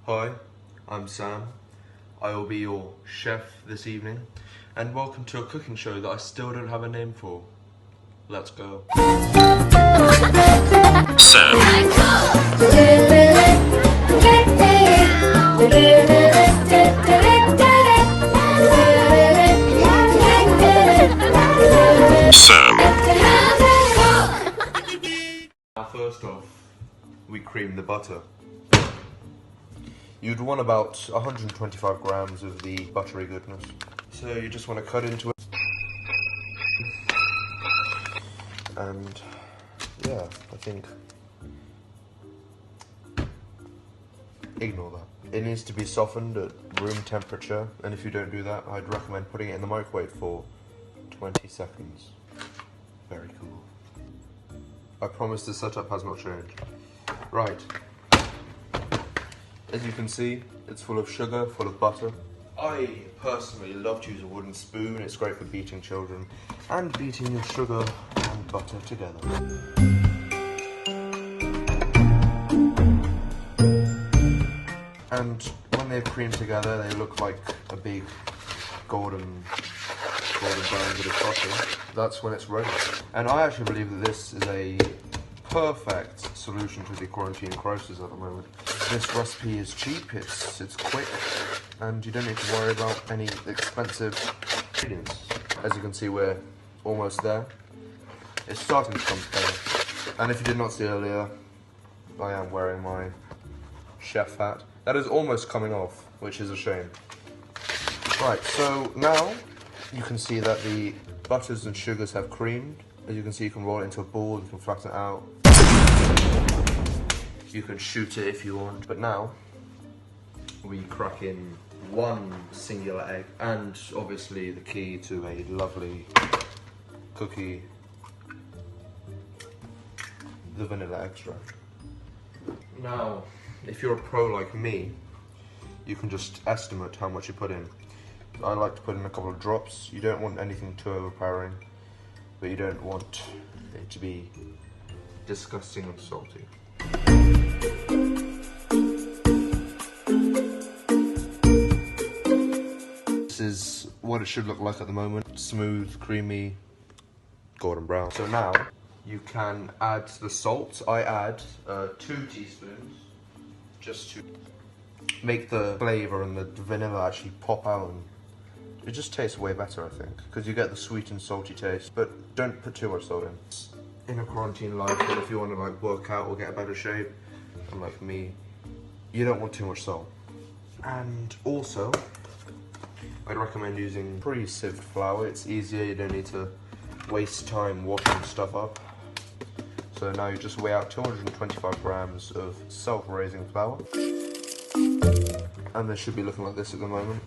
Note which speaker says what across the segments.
Speaker 1: Hi, I'm Sam. I will be your chef this evening, and welcome to a cooking show that I still don't have a name for. Let's go.
Speaker 2: Sam.
Speaker 1: Now first off, we cream the butter. You'd want about 125 grams of the buttery goodness. So you just want to cut into it. And yeah, I think ignore that. It needs to be softened at room temperature, and if you don't do that, I'd recommend putting it in the microwave for 20 seconds. Very cool. I promise the setup has not changed. Right. As you can see, it's full of sugar, full of butter. I personally love to use a wooden spoon. It's great for beating children and beating your sugar and butter together. And when they're creamed together, they look like a big golden brown bit of butter. That's when it's ready. And I actually believe that this is a perfect solution to the quarantine crisis at the moment. This recipe is cheap, it's quick, and you don't need to worry about any expensive ingredients. As you can see, we're almost there. It's starting to come together. And if you did not see earlier, I am wearing my chef hat. That is almost coming off, which is a shame. Right, so now you can see that the butters and sugars have creamed. As you can see, you can roll it into a ball, you can flatten it out. You can shoot it if you want. But now, we crack in one singular egg, and obviously the key to a lovely cookie, the vanilla extract. Now, if you're a pro like me, you can just estimate how much you put in. I like to put in a couple of drops. You don't want anything too overpowering, but you don't want it to be disgusting and salty. This is what it should look like at the moment. Smooth, creamy, golden brown. So now you can add the salt. I add 2 teaspoons just to make the flavour and the vanilla actually pop out, and it just tastes way better, I think, because you get the sweet and salty taste, but don't put too much salt in. In a quarantine life, or if you want to like work out or get a better shape, unlike me, you don't want too much salt. And also, I'd recommend using pre-sieved flour. It's easier, you don't need to waste time washing stuff up. So now you just weigh out 225 grams of self-raising flour. And they should be looking like this at the moment.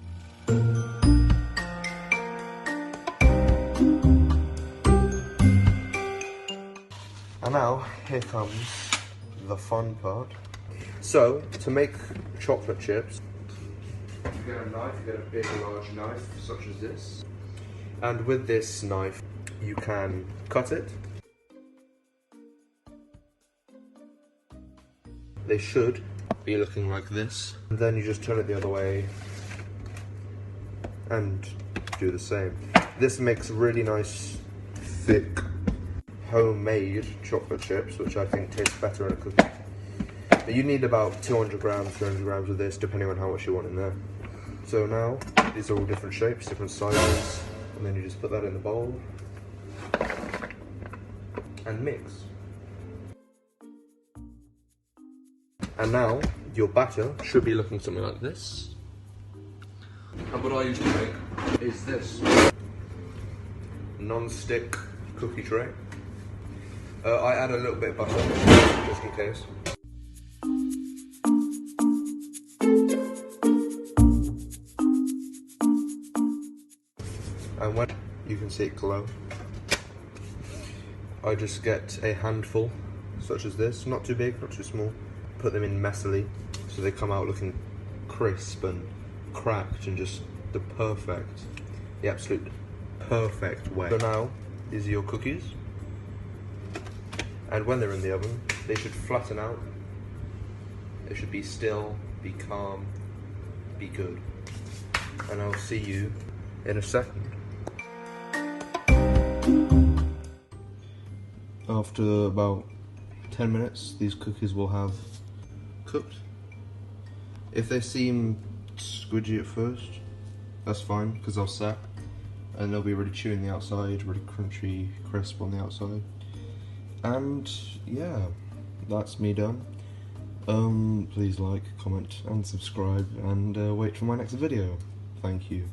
Speaker 1: And now, here comes the fun part. So, to make chocolate chips, you get a knife, you get a big large knife, such as this. And with this knife, you can cut it. They should be looking like this. And then you just turn it the other way and do the same. This makes really nice, thick, homemade chocolate chips, which I think taste better in a cookie. But you need about 200 grams, 300 grams of this, depending on how much you want in there. So now, these are all different shapes, different sizes, and then you just put that in the bowl and mix. And now, your batter should be looking something like this. And what I usually make is this non-stick cookie tray. I add a little bit of butter, just in case. And when you can see it glow, I just get a handful, such as this, not too big, not too small. Put them in messily, so they come out looking crisp and cracked and just the absolute perfect way. So now, these are your cookies. And when they're in the oven, they should flatten out They should be still, be calm, be good. And I'll see you in a second. After about 10 minutes, these cookies will have cooked. If they seem squidgy at first, that's fine, because they'll set. And they'll be really chewy on the outside, really crunchy, crisp on the outside. And yeah, that's me done. Please like, comment and subscribe, and wait for my next video. Thank you.